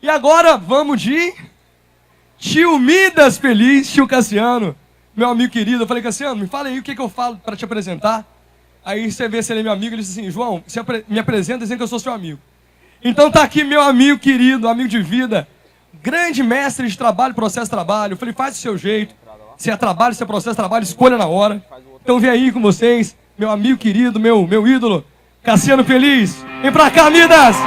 E agora vamos de tio Midas Feliz, tio Cassiano, meu amigo querido. Eu falei, Cassiano, me fala aí o que eu falo para te apresentar. Aí você vê se ele é meu amigo, ele disse assim, João, você me apresenta dizendo que eu sou seu amigo. Então tá aqui meu amigo querido, amigo de vida, grande mestre de trabalho, processo de trabalho. Eu falei, faz do seu jeito. Se é trabalho, se é processo de trabalho, escolha na hora. Então vem aí com vocês, meu amigo querido, meu ídolo, Cassiano Feliz. Vem pra cá, Midas!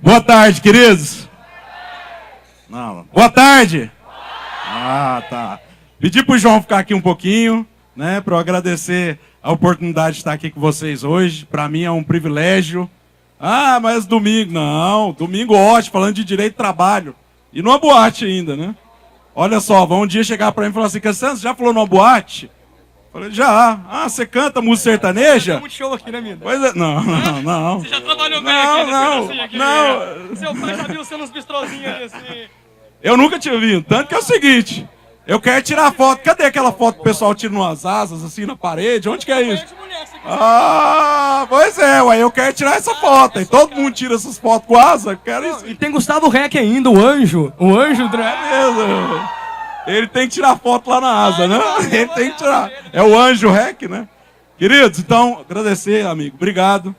Boa tarde, queridos. Não, boa tarde. Ah, tá. Pedi pro João ficar aqui um pouquinho, né, para eu agradecer a oportunidade de estar aqui com vocês hoje. Para mim é um privilégio. Ah, mas domingo, não. Domingo ótimo, falando de direito de trabalho. E numa boate ainda, né? Olha só, vão um dia chegar para mim e falar assim, Cassiano, você já falou numa boate? Falei, já. Ah, você canta música sertaneja? Tem muito show aqui, né, Midas? Pois é, não. Você já trabalhou bem aqui? Não. Seu pai já viu você nos bistrozinhos assim. Eu nunca tinha vindo. Tanto que é o seguinte, eu quero tirar foto. Cadê aquela foto que o pessoal tira umas asas assim na parede? Onde que é isso? Ah, pois é, ué, eu quero tirar essa foto. E todo mundo tira essas fotos com asa. Quero isso. E tem Gustavo Reck ainda, o anjo. O anjo do... Ele tem que tirar foto lá na asa, né? Ele tem que tirar. É o anjo rec, né? Queridos, então, agradecer, amigo. Obrigado.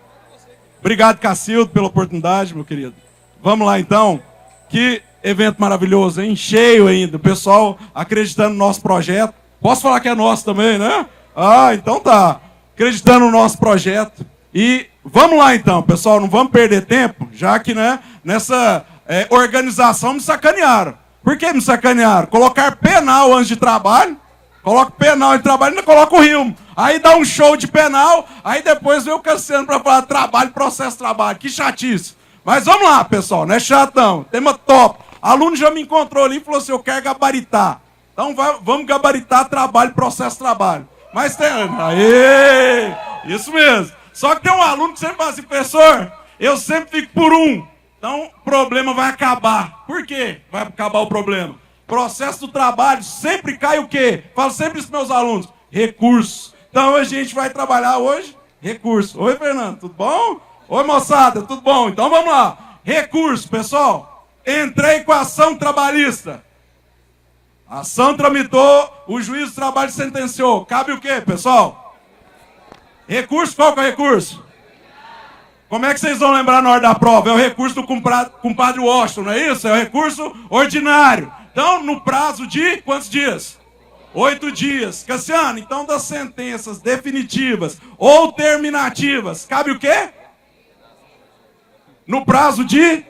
Obrigado, Cacildo, pela oportunidade, meu querido. Vamos lá, então. Que evento maravilhoso, hein? Cheio ainda. O pessoal acreditando no nosso projeto. Posso falar que é nosso também, né? Ah, então tá. Acreditando no nosso projeto. E vamos lá, então, pessoal. Não vamos perder tempo, já que, né, nessa organização me sacanearam. Por que me sacanearam? Colocar penal antes de trabalho. Coloca penal antes de trabalho e ainda coloca o rimo. Aí dá um show de penal, aí depois vem o Cassiano para falar trabalho, processo, trabalho. Que chatice. Mas vamos lá, pessoal, não é chato não. Tema top. Aluno já me encontrou ali e falou assim, eu quero gabaritar. Então vamos gabaritar trabalho, processo, trabalho. Mas tem... Aê! Isso mesmo. Só que tem um aluno que sempre fala assim, professor, eu sempre fico por um. Então, o problema vai acabar. Por quê vai acabar o problema? Processo do trabalho sempre cai o quê? Falo sempre isso para meus alunos. Recurso. Então, a gente vai trabalhar hoje recurso. Oi, Fernando, tudo bom? Oi, moçada, tudo bom? Então, vamos lá. Recurso, pessoal. Entrei com a ação trabalhista. A ação tramitou, o juiz do trabalho sentenciou. Cabe o quê, pessoal? Recurso, qual que é o recurso? Como é que vocês vão lembrar na hora da prova? É o recurso do compadre Washington, não é isso? É o recurso ordinário. Então, no prazo de quantos dias? 8 dias. Cassiano, então das sentenças definitivas ou terminativas, cabe o quê? No prazo de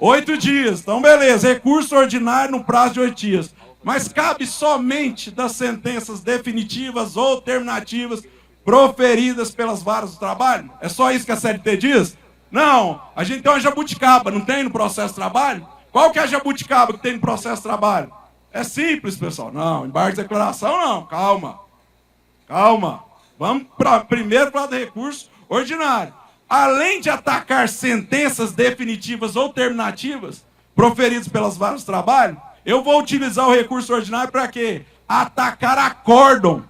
8 dias. Então, beleza, recurso ordinário no prazo de 8 dias. Mas cabe somente das sentenças definitivas ou terminativas proferidas pelas varas do trabalho? É só isso que a CLT diz? Não, a gente tem uma jabuticaba, não tem no processo de trabalho? Qual que é a jabuticaba que tem no processo de trabalho? É simples, pessoal. Não, embargo de declaração não, calma. Calma. Vamos primeiro para o recurso ordinário. Além de atacar sentenças definitivas ou terminativas proferidas pelas varas do trabalho, eu vou utilizar o recurso ordinário para quê? Atacar acórdão.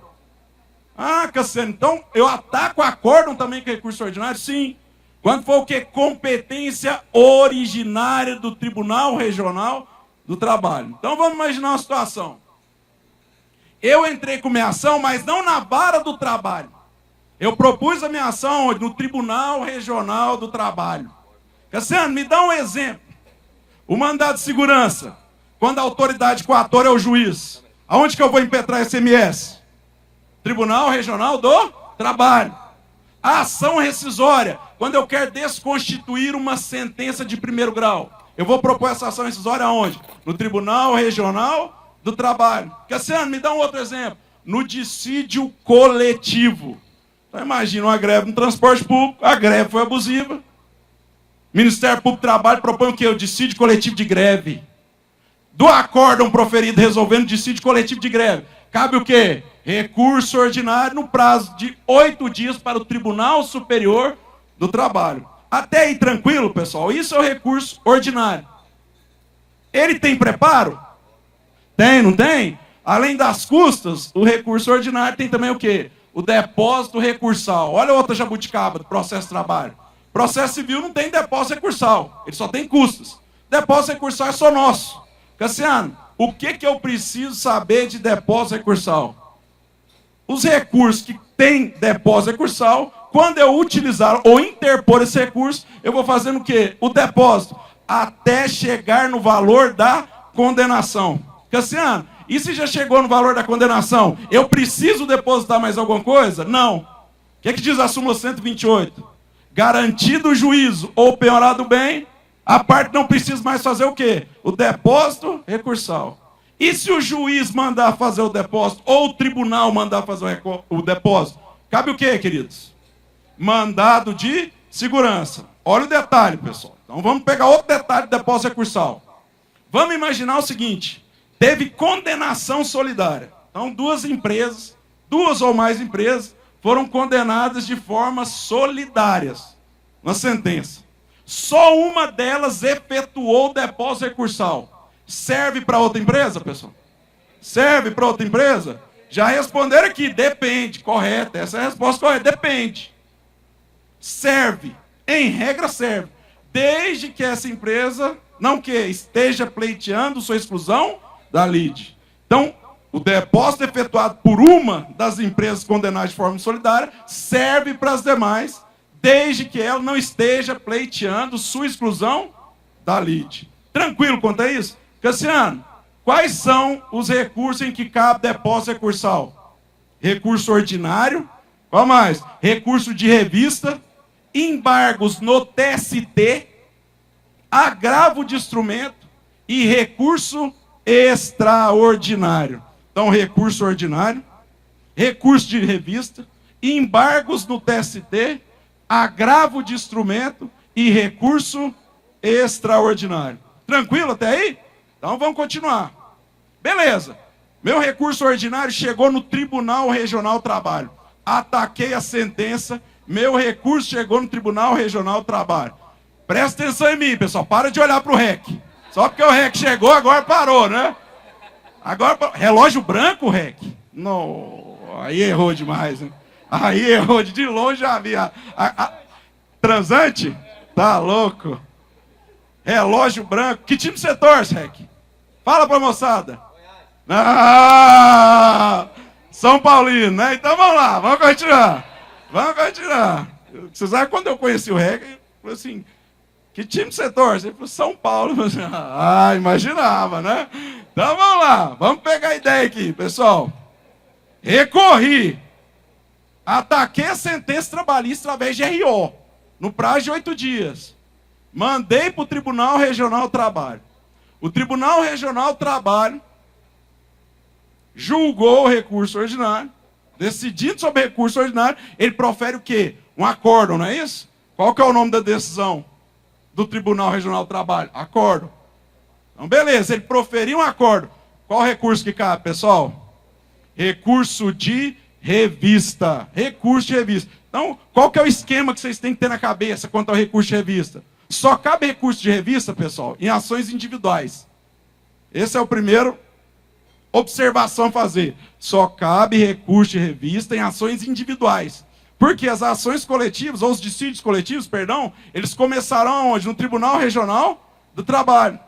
Ah, Cassiano, então eu ataco acórdão também com recurso ordinário? Sim. Quando for o quê? Competência originária do Tribunal Regional do Trabalho. Então vamos imaginar uma situação. Eu entrei com minha ação, mas não na vara do trabalho. Eu propus a minha ação onde? No Tribunal Regional do Trabalho. Cassiano, me dá um exemplo. O mandado de segurança, quando a autoridade coatora é o juiz. Aonde que eu vou impetrar SMS? Tribunal Regional do Trabalho. A ação rescisória, quando eu quero desconstituir uma sentença de primeiro grau. Eu vou propor essa ação rescisória aonde? No Tribunal Regional do Trabalho. Cassiano, me dá um outro exemplo. No dissídio coletivo. Então imagina uma greve no transporte público, a greve foi abusiva. Ministério Público do Trabalho propõe o quê? O dissídio coletivo de greve. acórdão proferido resolvendo dissídio coletivo de greve. Cabe o quê? Recurso ordinário no prazo de 8 dias para o Tribunal Superior do Trabalho. Até aí tranquilo, pessoal? Isso é o recurso ordinário. Ele tem preparo? Tem, não tem? Além das custas, o recurso ordinário tem também o quê? O depósito recursal. Olha outra jabuticaba do processo de trabalho. Processo civil não tem depósito recursal, ele só tem custas. Depósito recursal é só nosso. Cassiano, o que eu preciso saber de depósito recursal? Os recursos que tem depósito recursal, quando eu utilizar ou interpor esse recurso, eu vou fazendo o quê? O depósito, até chegar no valor da condenação. Cassiano, e se já chegou no valor da condenação, eu preciso depositar mais alguma coisa? Não. O que diz a súmula 128? Garantido o juízo ou penhorado o bem, a parte não precisa mais fazer o quê? O depósito recursal. E se o juiz mandar fazer o depósito, ou o tribunal mandar fazer o depósito, cabe o quê, queridos? Mandado de segurança. Olha o detalhe, pessoal. Então vamos pegar outro detalhe do depósito recursal. Vamos imaginar o seguinte: teve condenação solidária. Então duas empresas, duas ou mais empresas, foram condenadas de forma solidárias na sentença. Só uma delas efetuou o depósito recursal. Serve para outra empresa, pessoal? Serve para outra empresa? Já responderam aqui, depende, correto. Essa é a resposta correta, depende. Serve, em regra serve, desde que essa empresa não esteja pleiteando sua exclusão da lide. Então, o depósito efetuado por uma das empresas condenadas de forma solidária serve para as demais, desde que ela não esteja pleiteando sua exclusão da lide. Tranquilo quanto a isso? Cassiano, quais são os recursos em que cabe depósito recursal? Recurso ordinário, qual mais? Recurso de revista, embargos no TST, agravo de instrumento e recurso extraordinário. Então, recurso ordinário, recurso de revista, embargos no TST, agravo de instrumento e recurso extraordinário. Tranquilo até aí? Então vamos continuar. Beleza. Meu recurso ordinário chegou no Tribunal Regional do Trabalho. Ataquei a sentença, meu recurso chegou no Tribunal Regional do Trabalho. Presta atenção em mim, pessoal. Para de olhar para o REC. Só porque o REC chegou, agora parou, né? Agora, relógio branco, REC? Não, aí errou demais, né? Aí errou, de longe já vi. Transante? Tá louco. Relógio branco. Que time você torce, REC? Fala pra moçada. São Paulino, né? Então vamos lá, vamos continuar. Vamos continuar. Você sabe quando eu conheci o REC, eu falei assim, que time você torce? Ele falou, São Paulo. Imaginava, né? Então vamos lá, vamos pegar a ideia aqui, pessoal. Recorri. Ataquei a sentença trabalhista através de RO, no prazo de 8 dias. Mandei para o Tribunal Regional do Trabalho. O Tribunal Regional do Trabalho julgou o recurso ordinário. Decidindo sobre o recurso ordinário, ele profere o quê? Um acórdão, não é isso? Qual que é o nome da decisão do Tribunal Regional do Trabalho? Acórdão. Então, beleza, ele proferiu um acórdão. Qual recurso que cabe, pessoal? Recurso de revista. Recurso de revista. Então, qual que é o esquema que vocês têm que ter na cabeça quanto ao recurso de revista? Só cabe recurso de revista, pessoal, em ações individuais. Esse é o primeiro observação a fazer. Só cabe recurso de revista em ações individuais. Porque as ações coletivas, ou os dissídios coletivos, perdão, eles começarão onde? No Tribunal Regional do Trabalho.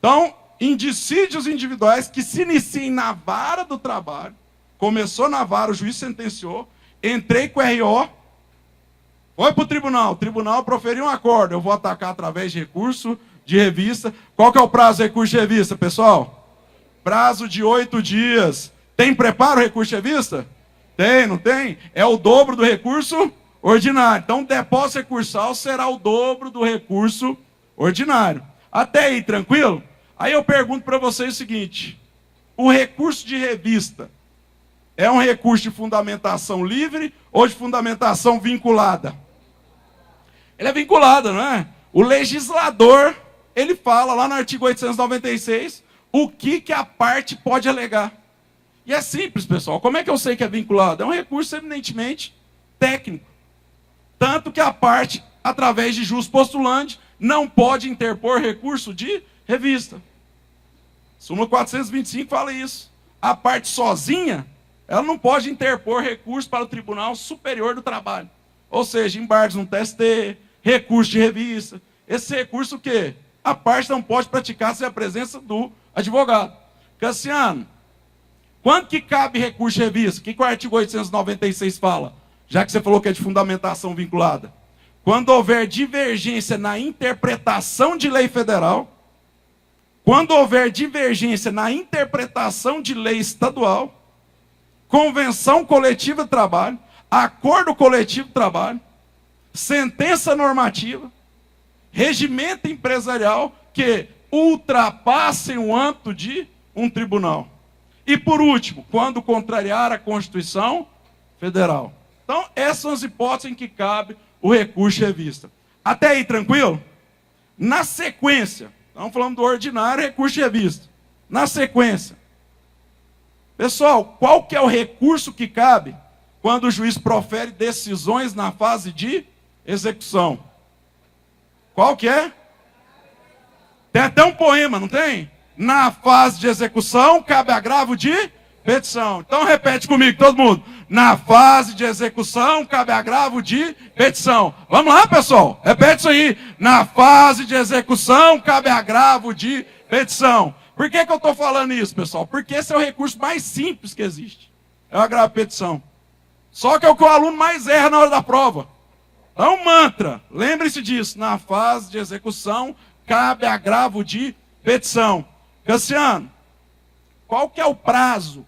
Então, em dissídios individuais que se iniciem na vara do trabalho, começou na vara, o juiz sentenciou, entrei com o RO, foi para o tribunal proferiu um acordo, eu vou atacar através de recurso de revista. Qual que é o prazo do recurso de revista, pessoal? Prazo de 8 dias. Tem preparo o recurso de revista? Tem, não tem? É o dobro do recurso ordinário. Então, o depósito recursal será o dobro do recurso ordinário. Até aí, tranquilo? Aí eu pergunto para vocês o seguinte: o recurso de revista é um recurso de fundamentação livre ou de fundamentação vinculada? Ele é vinculado, não é? O legislador, ele fala lá no artigo 896 o que a parte pode alegar. E é simples, pessoal. Como é que eu sei que é vinculado? É um recurso eminentemente técnico. Tanto que a parte, através de jus postulante, não pode interpor recurso de revista. Súmula 425 fala isso. A parte sozinha, ela não pode interpor recurso para o Tribunal Superior do Trabalho. Ou seja, embargos no TST, recurso de revista. Esse recurso o quê? A parte não pode praticar sem a presença do advogado. Cassiano, quando que cabe recurso de revista? O que o artigo 896 fala? Já que você falou que é de fundamentação vinculada. Quando houver divergência na interpretação de lei federal, quando houver divergência na interpretação de lei estadual, convenção coletiva de trabalho, acordo coletivo de trabalho, sentença normativa, regimento empresarial que ultrapassem o âmbito de um tribunal. E por último, quando contrariar a Constituição Federal. Então, essas são as hipóteses em que cabe o recurso de revista. Até aí, tranquilo? Na sequência, estamos falando do ordinário recurso de revista. Na sequência, pessoal, qual que é o recurso que cabe quando o juiz profere decisões na fase de execução? Qual que é? Tem até um poema, não tem? Na fase de execução, cabe agravo de petição. Então repete comigo, todo mundo. Na fase de execução, cabe agravo de petição. Vamos lá, pessoal? Repete isso aí. Na fase de execução, cabe agravo de petição. Por que eu estou falando isso, pessoal? Porque esse é o recurso mais simples que existe. É o agravo de petição. Só que é o que o aluno mais erra na hora da prova. Então, mantra. Lembre-se disso. Na fase de execução, cabe agravo de petição. Cassiano, qual que é o prazo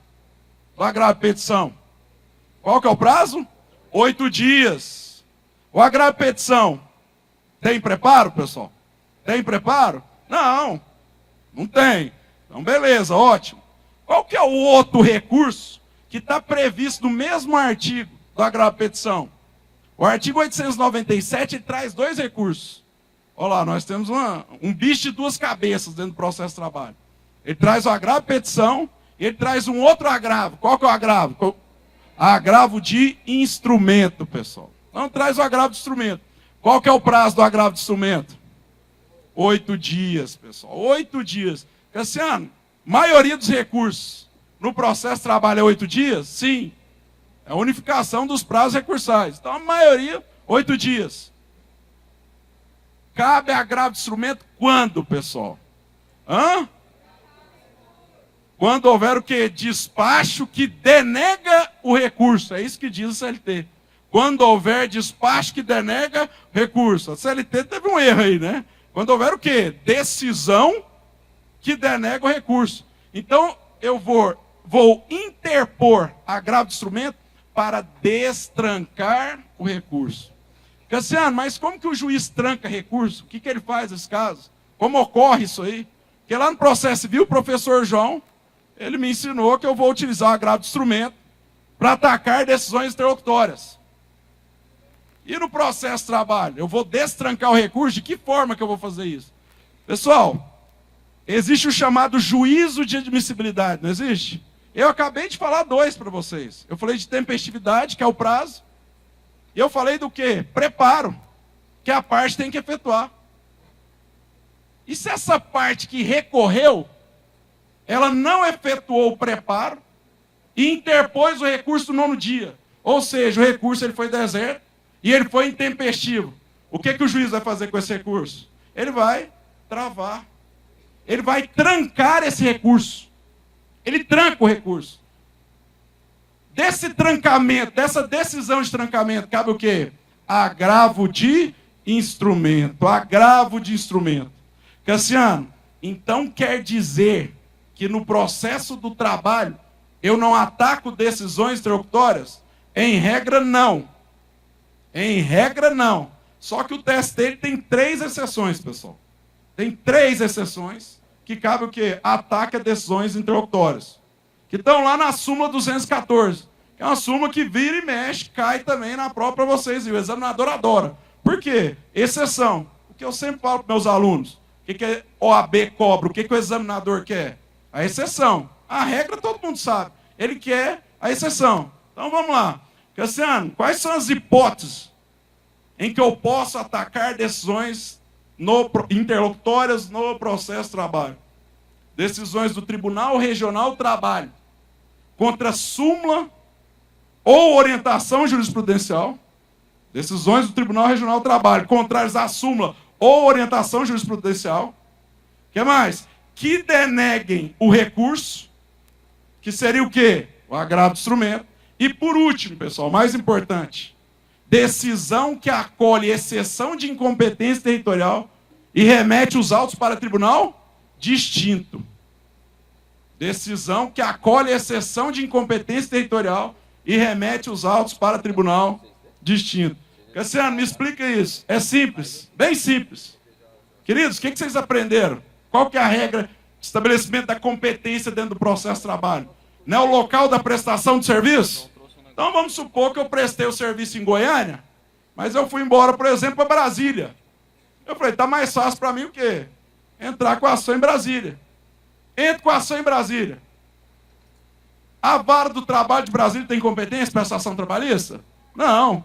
do agravo de petição? Qual que é o prazo? 8 dias. O agravo de petição tem preparo, pessoal? Tem preparo? Não, não tem. Então, beleza, ótimo. Qual que é o outro recurso que está previsto no mesmo artigo do agravo de petição? O artigo 897 traz 2 recursos. Olha lá, nós temos um bicho de 2 cabeças dentro do processo de trabalho. Ele traz o agravo de petição e ele traz um outro agravo. Qual que é o agravo? Agravo de instrumento, pessoal. Não traz o agravo de instrumento. Qual que é o prazo do agravo de instrumento? 8 dias, pessoal. 8 dias. Cassiano, maioria dos recursos no processo de trabalho é 8 dias? Sim. É a unificação dos prazos recursais. Então, a maioria, 8 dias. Cabe agravo de instrumento quando, pessoal? Quando houver o quê? Despacho que denega o recurso. É isso que diz a CLT. Quando houver despacho que denega o recurso. A CLT teve um erro aí, né? Quando houver o quê? Decisão que denega o recurso. Então, eu vou interpor agravo de instrumento para destrancar o recurso. Cassiano, mas como que o juiz tranca recurso? O que ele faz nesse caso? Como ocorre isso aí? Porque lá no processo civil, o professor João, ele me ensinou que eu vou utilizar o agravo de instrumento para atacar decisões interlocutórias. E no processo de trabalho, eu vou destrancar o recurso? De que forma que eu vou fazer isso? Pessoal, existe o chamado juízo de admissibilidade, não existe? Eu acabei de falar 2 para vocês. Eu falei de tempestividade, que é o prazo. E eu falei do quê? Preparo, que a parte tem que efetuar. E se essa parte que recorreu, ela não efetuou o preparo e interpôs o recurso no 9º dia. Ou seja, o recurso ele foi deserto e ele foi intempestivo. O que o juiz vai fazer com esse recurso? Ele vai travar. Ele vai trancar esse recurso. Ele tranca o recurso. Desse trancamento, dessa decisão de trancamento, cabe o quê? Agravo de instrumento. Agravo de instrumento. Cassiano, então quer dizer que no processo do trabalho eu não ataco decisões interlocutórias? Em regra, não. Em regra, não. Só que o TST ele tem 3 exceções, pessoal. Tem 3 exceções que cabe o quê? Ataque a decisões interlocutórias. Que estão lá na súmula 214. Que é uma súmula que vira e mexe, cai também na prova para vocês. E o examinador adora. Por quê? Exceção. O que eu sempre falo para meus alunos. O que a OAB cobra? O que o examinador quer? A exceção. A regra todo mundo sabe. Ele quer a exceção. Então vamos lá. Cassiano, quais são as hipóteses em que eu posso atacar decisões interlocutórias no processo de trabalho? Decisões do Tribunal Regional do Trabalho contra súmula ou orientação jurisprudencial. Decisões do Tribunal Regional do Trabalho contrárias à súmula ou orientação jurisprudencial. O que mais? Que deneguem o recurso, que seria o quê? O agravo do instrumento. E por último, pessoal, mais importante, decisão que acolhe exceção de incompetência territorial e remete os autos para tribunal distinto. Decisão que acolhe exceção de incompetência territorial e remete os autos para tribunal distinto. Cassiano, me explica isso. É simples, bem simples. Queridos, o que vocês aprenderam? Qual que é a regra de estabelecimento da competência dentro do processo de trabalho? Não é o local da prestação de serviço? Então vamos supor que eu prestei o serviço em Goiânia, mas eu fui embora, por exemplo, para Brasília. Eu falei, tá mais fácil para mim o quê? Entrar com a ação em Brasília. Entro com a ação em Brasília. A vara do trabalho de Brasília tem competência para essa ação trabalhista? Não.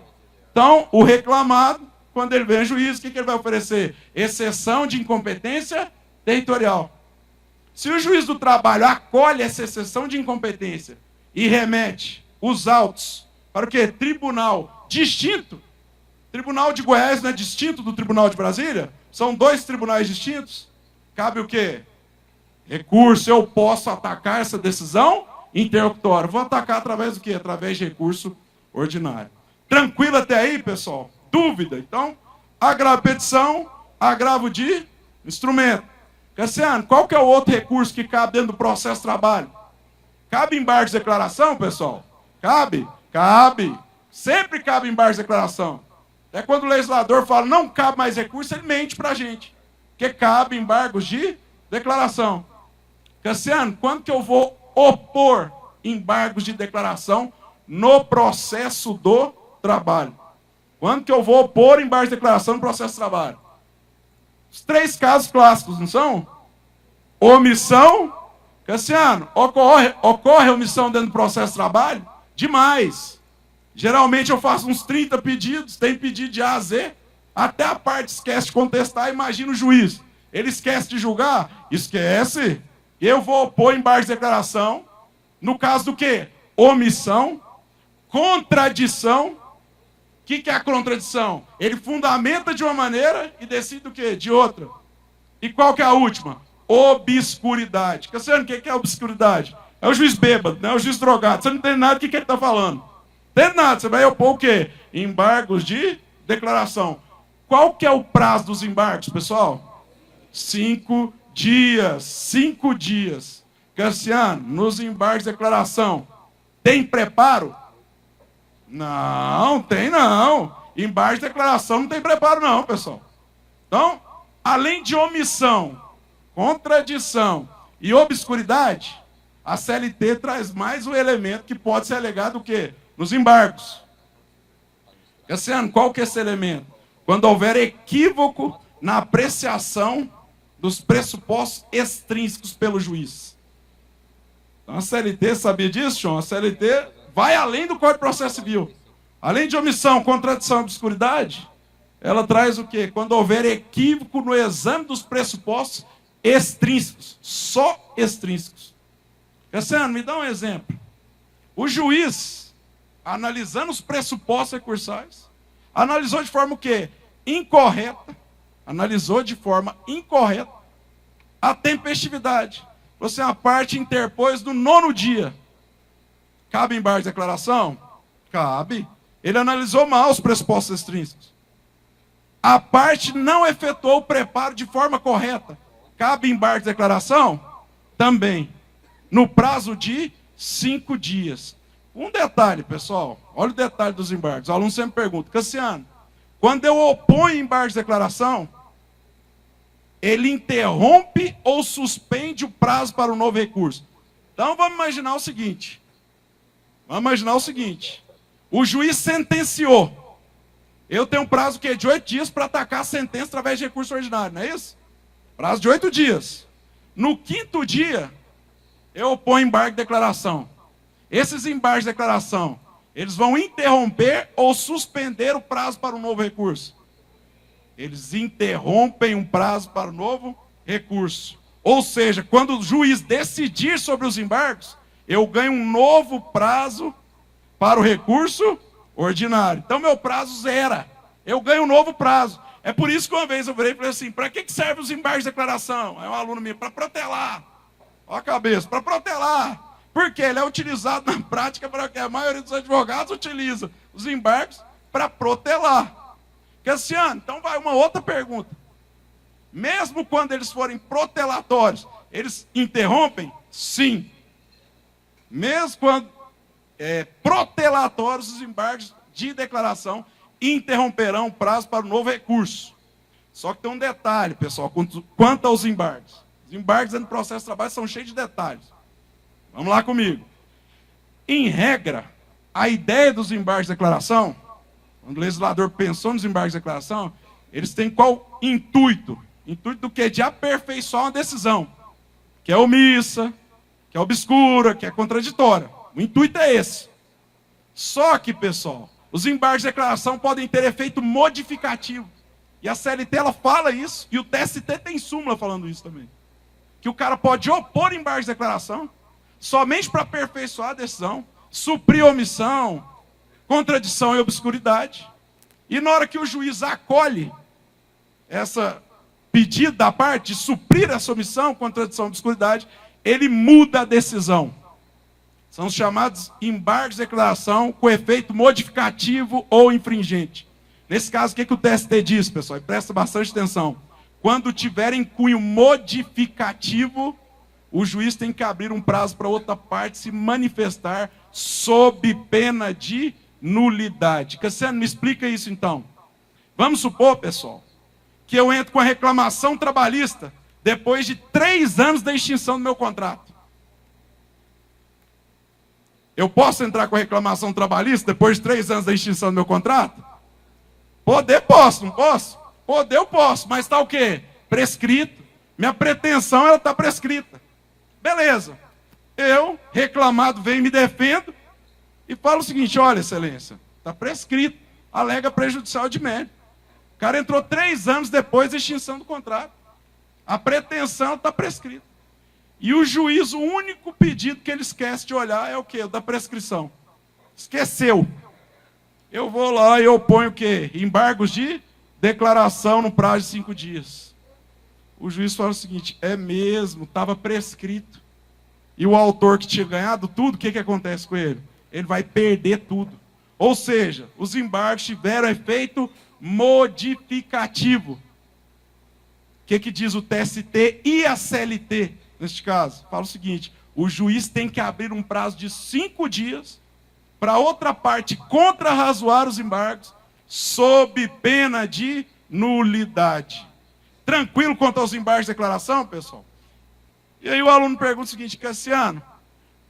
Então, o reclamado, quando ele vem a juízo, o que ele vai oferecer? Exceção de incompetência territorial. Se o juiz do trabalho acolhe essa exceção de incompetência e remete os autos para o quê? Tribunal distinto. Tribunal de Goiás não é distinto do Tribunal de Brasília? São dois tribunais distintos. Cabe o quê? Recurso. Eu posso atacar essa decisão interlocutória. Vou atacar através do quê? Através de recurso ordinário. Tranquilo até aí, pessoal? Dúvida? Então, agravo de petição, agravo de instrumento. Cassiano, qual que é o outro recurso que cabe dentro do processo de trabalho? Cabe embargo de declaração, pessoal? Cabe? Cabe. Sempre cabe embargo de declaração. Até quando o legislador fala não cabe mais recurso, ele mente para a gente. Porque cabe embargos de declaração. Cassiano, quando que eu vou opor embargos de declaração no processo do trabalho? Quando que eu vou opor embargo de declaração no processo de trabalho? Os três casos clássicos, não são? Omissão. Cassiano, ocorre omissão dentro do processo de trabalho? Demais. Geralmente eu faço uns 30 pedidos, tem pedido de A a Z, até a parte esquece de contestar, imagina o juiz. Ele esquece de julgar? Esquece. Eu vou opor embargo de declaração. No caso do quê? Omissão. Contradição. O que é a contradição? Ele fundamenta de uma maneira e decide o quê? De outra. E qual que é a última? Obscuridade. Cassiano, o que é obscuridade? É o juiz bêbado, não é o juiz drogado. Você não entende nada do que ele está falando. Não entende nada. Você vai opor o quê? Embargos de declaração. Qual que é o prazo dos embargos, pessoal? 5 dias. 5 dias. Cassiano, nos embargos de declaração, tem preparo? Não, tem não. Embargo de declaração não tem preparo não, pessoal. Então, além de omissão, contradição e obscuridade, a CLT traz mais um elemento que pode ser alegado o quê? Nos embargos. Cassiano, qual que é esse elemento? Quando houver equívoco na apreciação dos pressupostos extrínsecos pelo juiz. Então a CLT sabia disso, João? A CLT vai além do Código de Processo Civil. Além de omissão, contradição e obscuridade, ela traz o quê? Quando houver equívoco no exame dos pressupostos extrínsecos. Só extrínsecos. Cassiano, me dá um exemplo. O juiz, analisando os pressupostos recursais, analisou de forma o quê? Incorreta. Analisou de forma incorreta a tempestividade. Você, a parte interpôs no 9º dia. Cabe embargo de declaração? Cabe. Ele analisou mal os pressupostos extrínsecos. A parte não efetuou o preparo de forma correta. Cabe embargo de declaração? Também. No prazo de 5 dias. Um detalhe, pessoal. Olha o detalhe dos embargos. O aluno sempre pergunta, Cassiano, quando eu oponho embargo de declaração, ele interrompe ou suspende o prazo para o novo recurso? Então vamos imaginar o seguinte. O juiz sentenciou. Eu tenho um prazo que é de 8 dias para atacar a sentença através de recurso ordinário, não é isso? Prazo de 8 dias. No 5º dia, eu ponho embargo de declaração. Esses embargos de declaração, eles vão interromper ou suspender o prazo para o novo recurso. Eles interrompem um prazo para o novo recurso. Ou seja, quando o juiz decidir sobre os embargos, eu ganho um novo prazo para o recurso ordinário. Então, meu prazo zera. Eu ganho um novo prazo. É por isso que uma vez eu virei e falei assim, para que servem os embargos de declaração? Aí um aluno meu, para protelar. Olha a cabeça, para protelar. Porque ele é utilizado na prática para que a maioria dos advogados utiliza os embargos para protelar. Cassiano, então vai uma outra pergunta. Mesmo quando eles forem protelatórios, eles interrompem? Sim. Mesmo quando protelatórios, os embargos de declaração interromperão o prazo para o novo recurso. Só que tem um detalhe, pessoal, quanto aos embargos. Os embargos no processo de trabalho são cheios de detalhes. Vamos lá comigo. Em regra, a ideia dos embargos de declaração, quando o legislador pensou nos embargos de declaração, eles têm qual intuito? Intuito do quê? De aperfeiçoar uma decisão, que é omissa, que é obscura, que é contraditória. O intuito é esse. Só que, pessoal, os embargos de declaração podem ter efeito modificativo. E a CLT ela fala isso, e o TST tem súmula falando isso também. Que o cara pode opor embargos de declaração somente para aperfeiçoar a decisão, suprir omissão, contradição e obscuridade. E na hora que o juiz acolhe essa pedido da parte de suprir essa omissão, contradição e obscuridade, ele muda a decisão. São os chamados embargos de declaração com efeito modificativo ou infringente. Nesse caso, o que o TST diz, pessoal? E presta bastante atenção. Quando tiver em cunho modificativo, o juiz tem que abrir um prazo para outra parte se manifestar sob pena de nulidade. Cassiano, me explica isso então. Vamos supor, pessoal, que eu entro com a reclamação trabalhista depois de 3 anos da extinção do meu contrato. Eu posso entrar com a reclamação trabalhista depois de 3 anos da extinção do meu contrato? Poder posso, não posso? Poder eu posso, mas está o quê? Prescrito. Minha pretensão ela está prescrita. Beleza. Eu, reclamado, venho e me defendo e falo o seguinte, olha, excelência, está prescrito, alega prejudicial de mérito. O cara entrou 3 anos depois da extinção do contrato. A pretensão está prescrita. E o juiz, o único pedido que ele esquece de olhar é o quê? O da prescrição. Esqueceu. Eu vou lá e eu ponho o quê? Embargos de declaração no prazo de 5 dias. O juiz fala o seguinte, é mesmo, estava prescrito. E o autor que tinha ganhado tudo, o que acontece com ele? Ele vai perder tudo. Ou seja, os embargos tiveram efeito modificativo. O que diz o TST e a CLT neste caso? Fala o seguinte, o juiz tem que abrir um prazo de 5 dias para outra parte contrarrazoar os embargos sob pena de nulidade. Tranquilo quanto aos embargos de declaração, pessoal? E aí o aluno pergunta o seguinte, Cassiano,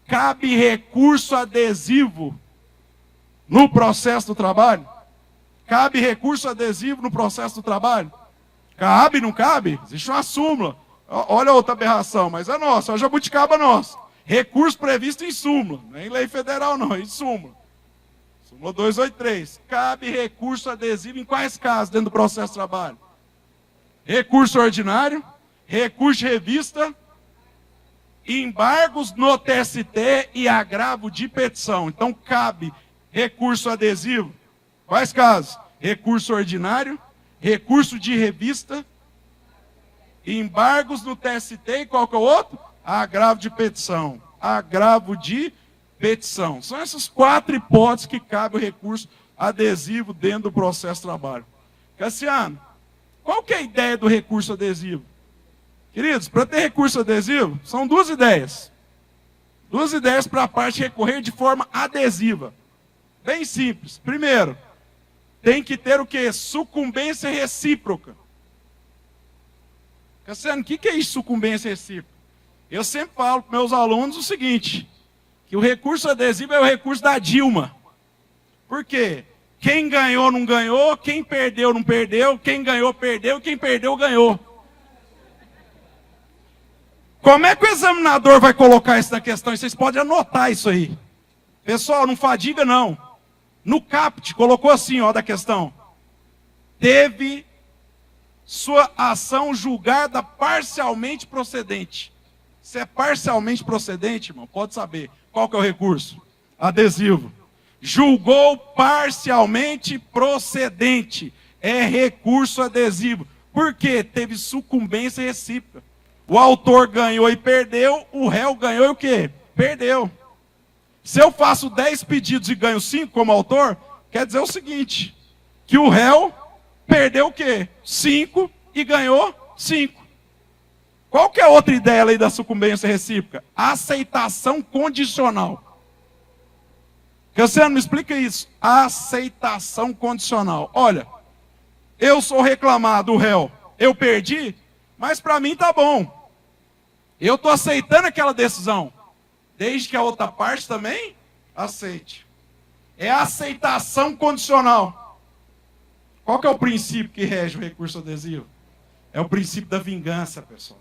cabe recurso adesivo no processo do trabalho? Cabe recurso adesivo no processo do trabalho? Cabe, não cabe? Existe uma súmula. Olha a outra aberração, mas é nossa, é a jabuticaba nossa. Recurso previsto em súmula, não é em lei federal não, é em súmula. Súmula 283. Cabe recurso adesivo em quais casos dentro do processo de trabalho? Recurso ordinário, recurso de revista, embargos no TST e agravo de petição. Então cabe recurso adesivo. Quais casos? Recurso ordinário, recurso de revista, embargos no TST e qual que é o outro? Agravo de petição. Agravo de petição. São essas 4 hipóteses que cabe o recurso adesivo dentro do processo de trabalho. Cassiano, qual que é a ideia do recurso adesivo? Queridos, para ter recurso adesivo, são 2 ideias. 2 ideias para a parte recorrer de forma adesiva. Bem simples. Primeiro, tem que ter o quê? Sucumbência recíproca. Cassiano, o que é isso, sucumbência recíproca? Eu sempre falo para meus alunos o seguinte, que o recurso adesivo é o recurso da Dilma. Por quê? Quem ganhou não ganhou, quem perdeu não perdeu, quem ganhou perdeu, quem perdeu ganhou. Como é que o examinador vai colocar isso na questão? E vocês podem anotar isso aí. Pessoal, não fadiga não. No CAPT, colocou assim, ó, da questão. Teve sua ação julgada parcialmente procedente. Se é parcialmente procedente, irmão, pode saber. Qual que é o recurso? Adesivo. Julgou parcialmente procedente. É recurso adesivo. Por quê? Teve sucumbência recíproca. O autor ganhou e perdeu, o réu ganhou e o quê? Perdeu. Se eu faço 10 pedidos e ganho 5 como autor, quer dizer o seguinte, que o réu perdeu o quê? 5 e ganhou 5. Qual que é a outra ideia ali da sucumbência recíproca? Aceitação condicional. Cassiano, me explica isso. Aceitação condicional. Olha, eu sou reclamado, o réu, eu perdi, mas para mim tá bom. Eu estou aceitando aquela decisão, desde que a outra parte também aceite. É aceitação condicional. Qual que é o princípio que rege o recurso adesivo? É o princípio da vingança, pessoal.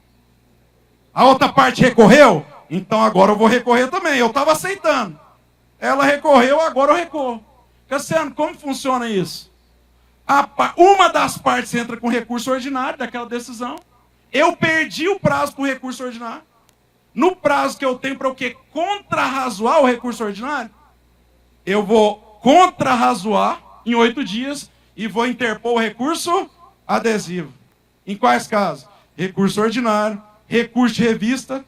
A outra parte recorreu? Então agora eu vou recorrer também. Eu estava aceitando. Ela recorreu, agora eu recorro. Cassiano, como funciona isso? Uma das partes entra com recurso ordinário daquela decisão. Eu perdi o prazo para o recurso ordinário. No prazo que eu tenho para o quê? Contrarrazoar o recurso ordinário, eu vou contrarrazoar em 8 dias e vou interpor o recurso adesivo. Em quais casos? Recurso ordinário, recurso de revista,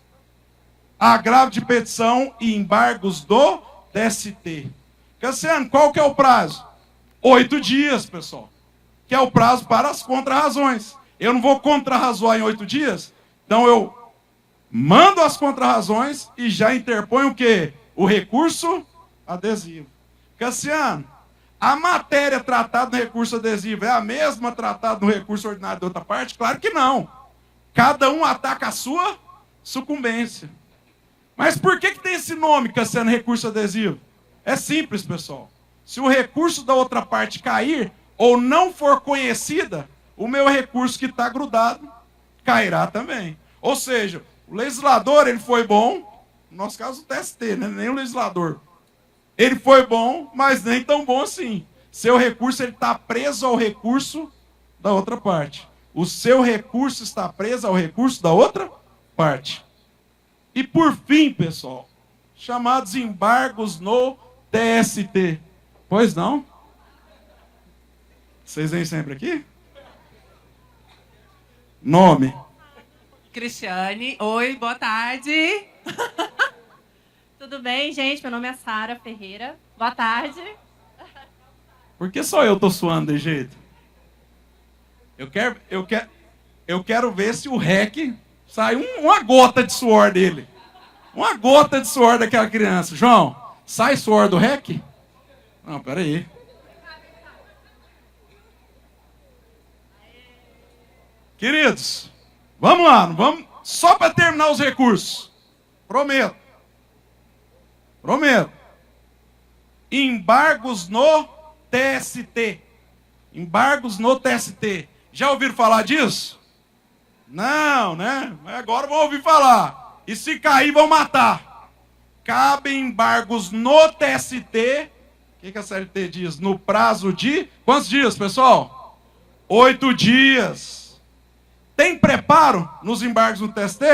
agravo de petição e embargos do TST. Cassiano, qual que é o prazo? 8 dias, pessoal. Que é o prazo para as contrarrazões. Eu não vou contrarrazoar em 8 dias, então eu mando as contrarrazões e já interponho o quê? O recurso adesivo. Cassiano, a matéria tratada no recurso adesivo é a mesma tratada no recurso ordinário da outra parte? Claro que não. Cada um ataca a sua sucumbência. Mas por que tem esse nome, Cassiano, recurso adesivo? É simples, pessoal. Se o recurso da outra parte cair ou não for conhecida, o meu recurso que está grudado cairá também. Ou seja, o legislador ele foi bom, no nosso caso o TST, né? Nem o legislador. Ele foi bom, mas nem tão bom assim. Seu recurso está preso ao recurso da outra parte. O seu recurso está preso ao recurso da outra parte. E por fim, pessoal, chamados embargos no TST. Pois não? Vocês vêm sempre aqui? Nome? Cristiane. Oi, boa tarde. Tudo bem, gente? Meu nome é Sara Ferreira. Boa tarde. Por que só eu estou suando de jeito? Eu quero ver se o REC sai uma gota de suor dele. Uma gota de suor daquela criança. João, sai suor do REC? Não, peraí. Queridos, vamos lá, vamos só para terminar os recursos. Prometo. Embargos no TST. Embargos no TST. Já ouviram falar disso? Não, né? Agora vão ouvir falar. E se cair, vão matar. Cabem embargos no TST. O que a CLT diz? No prazo de... Quantos dias, pessoal? 8 dias. Tem preparo nos embargos no TST?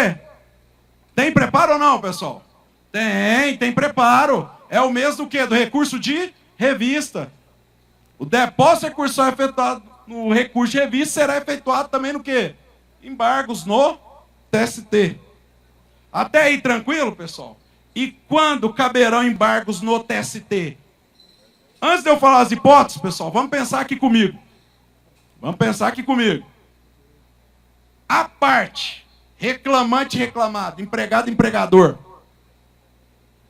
Tem preparo ou não, pessoal? Tem preparo. É o mesmo do quê? Do recurso de revista. O depósito recursal efetuado no recurso de revista será efetuado também no quê? Embargos no TST. Até aí, tranquilo, pessoal? E quando caberão embargos no TST? Antes de eu falar as hipóteses, pessoal, vamos pensar aqui comigo. A parte, reclamante e reclamado, empregado e empregador,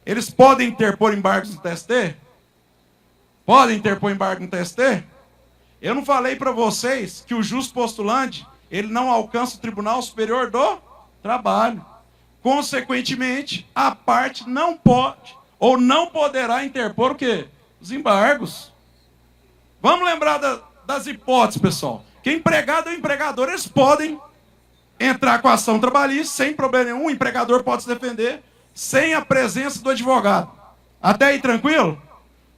eles podem interpor embargos no TST? Podem interpor embargo no TST? Eu não falei para vocês que o justo postulante, ele não alcança o Tribunal Superior do Trabalho. Consequentemente, a parte não pode ou não poderá interpor o quê? Os embargos. Vamos lembrar das hipóteses, pessoal. Que empregado ou empregador, eles podem entrar com a ação trabalhista, sem problema nenhum, o empregador pode se defender, sem a presença do advogado. Até aí, tranquilo?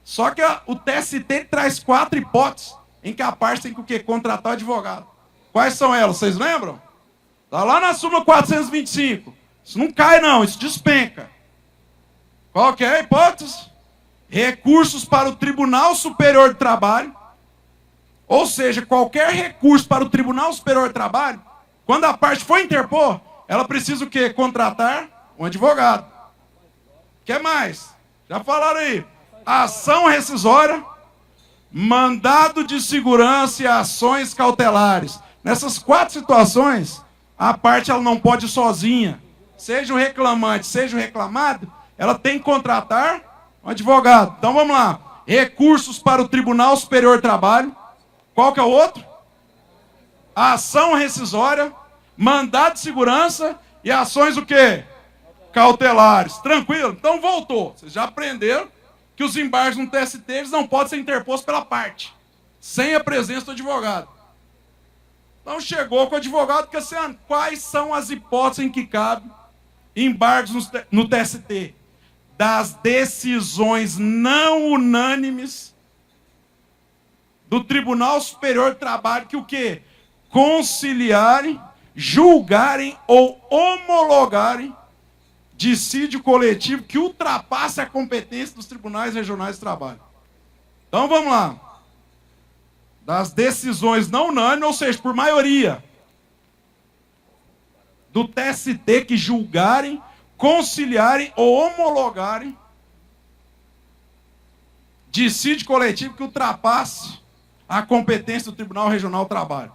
Só que o TST traz 4 hipóteses em que a parte tem que o quê? Contratar o advogado. Quais são elas? Vocês lembram? Está lá na súmula 425. Isso não cai, não. Isso despenca. Qual que é a hipótese? Recursos para o Tribunal Superior do Trabalho. Ou seja, qualquer recurso para o Tribunal Superior do Trabalho, quando a parte for interpor, ela precisa o quê? Contratar um advogado. O que mais? Já falaram aí. Ação rescisória, mandado de segurança e ações cautelares. Nessas 4 situações, a parte ela não pode ir sozinha. Seja o reclamante, seja o reclamado, ela tem que contratar um advogado. Então vamos lá. Recursos para o Tribunal Superior do Trabalho. Qual que é o outro? Ação rescisória, mandado de segurança e ações o quê? Cautelares. Tranquilo? Então voltou. Vocês já aprenderam que os embargos no TST eles não podem ser interpostos pela parte, sem a presença do advogado. Então chegou com o advogado, Cassiano, quais são as hipóteses em que cabe embargos no TST? Das decisões não unânimes do Tribunal Superior do Trabalho que o quê? Conciliarem, julgarem ou homologarem dissídio coletivo que ultrapasse a competência dos tribunais regionais de trabalho. Então vamos lá. Das decisões não unânimes, ou seja, por maioria do TST que julgarem, conciliarem ou homologarem dissídio coletivo que ultrapasse a competência do Tribunal Regional do Trabalho.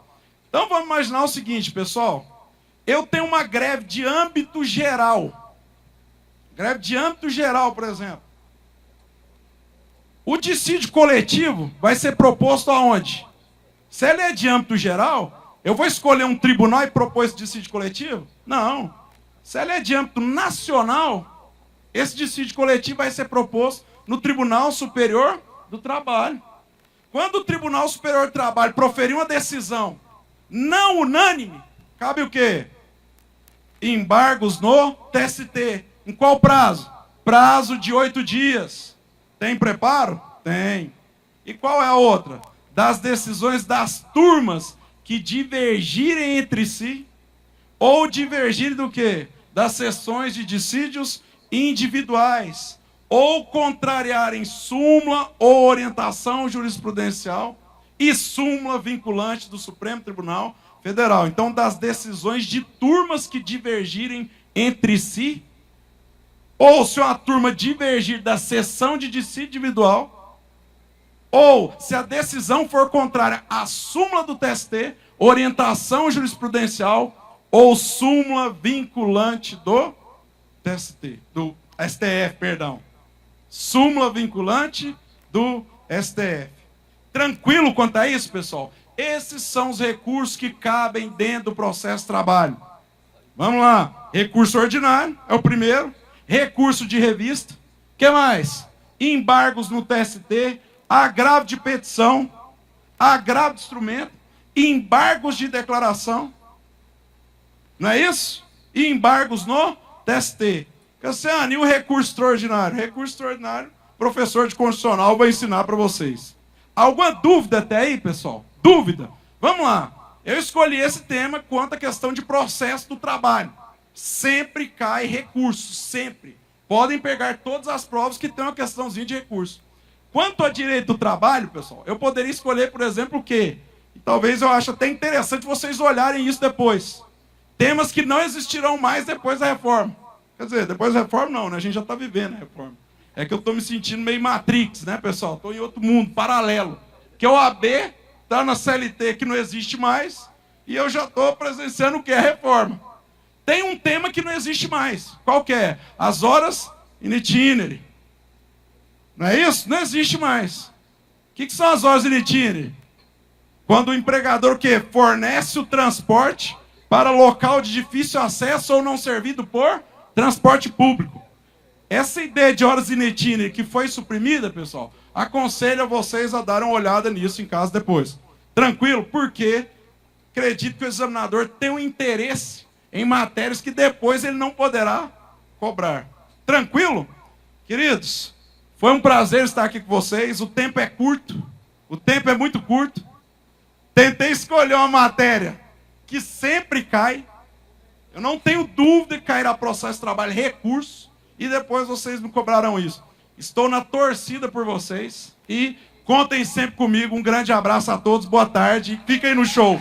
Então vamos imaginar o seguinte, pessoal. Eu tenho uma greve de âmbito geral. Greve de âmbito geral, por exemplo. O dissídio coletivo vai ser proposto aonde? Se ele é de âmbito geral, eu vou escolher um tribunal e propor esse dissídio coletivo? Não. Se ele é de âmbito nacional, esse dissídio coletivo vai ser proposto no Tribunal Superior do Trabalho. Quando o Tribunal Superior do Trabalho proferir uma decisão não unânime, cabe o quê? Embargos no TST. Em qual prazo? Prazo de 8 dias. Tem preparo? Tem. E qual é a outra? Das decisões das turmas que divergirem entre si ou divergirem do quê? Das sessões de dissídios individuais ou contrariarem súmula ou orientação jurisprudencial e súmula vinculante do Supremo Tribunal Federal. Então, das decisões de turmas que divergirem entre si, ou se uma turma divergir da sessão de dissídio individual, ou se a decisão for contrária à súmula do TST, orientação jurisprudencial ou súmula vinculante do TST, do STF, perdão. Súmula vinculante do STF. Tranquilo quanto a isso, pessoal? Esses são os recursos que cabem dentro do processo de trabalho. Vamos lá. Recurso ordinário é o primeiro. Recurso de revista. O que mais? Embargos no TST, agravo de petição, agravo de instrumento, embargos de declaração. Não é isso? E embargos no TST. Cassiano, e o recurso extraordinário? Recurso extraordinário, professor de constitucional vai ensinar para vocês. Alguma dúvida até aí, pessoal? Dúvida? Vamos lá. Eu escolhi esse tema quanto à questão de processo do trabalho. Sempre cai recurso, sempre. Podem pegar todas as provas que tem uma questãozinha de recurso. Quanto a direito do trabalho, pessoal, eu poderia escolher, por exemplo, o quê? E talvez eu ache até interessante vocês olharem isso depois. Temas que não existirão mais depois da reforma. Quer dizer, depois da reforma não, né? A gente já está vivendo a reforma. É que eu estou me sentindo meio Matrix, né, pessoal? Estou em outro mundo, paralelo. Que o OAB está na CLT que não existe mais e eu já estou presenciando o que é a reforma. Tem um tema que não existe mais. Qual que é? As horas in itinere. Não é isso? Não existe mais. O que são as horas in itinere? Quando o empregador o quê? Fornece o transporte para local de difícil acesso ou não servido por transporte público. Essa ideia de horas in itinere que foi suprimida, pessoal, aconselho a vocês a darem uma olhada nisso em casa depois. Tranquilo? Porque acredito que o examinador tem um interesse em matérias que depois ele não poderá cobrar. Tranquilo? Queridos, foi um prazer estar aqui com vocês. O tempo é curto, o tempo é muito curto. Tentei escolher uma matéria que sempre cai. Eu não tenho dúvida que cairá processo de trabalho, recurso, e depois vocês me cobrarão isso. Estou na torcida por vocês e contem sempre comigo. Um grande abraço a todos, boa tarde, fiquem no show.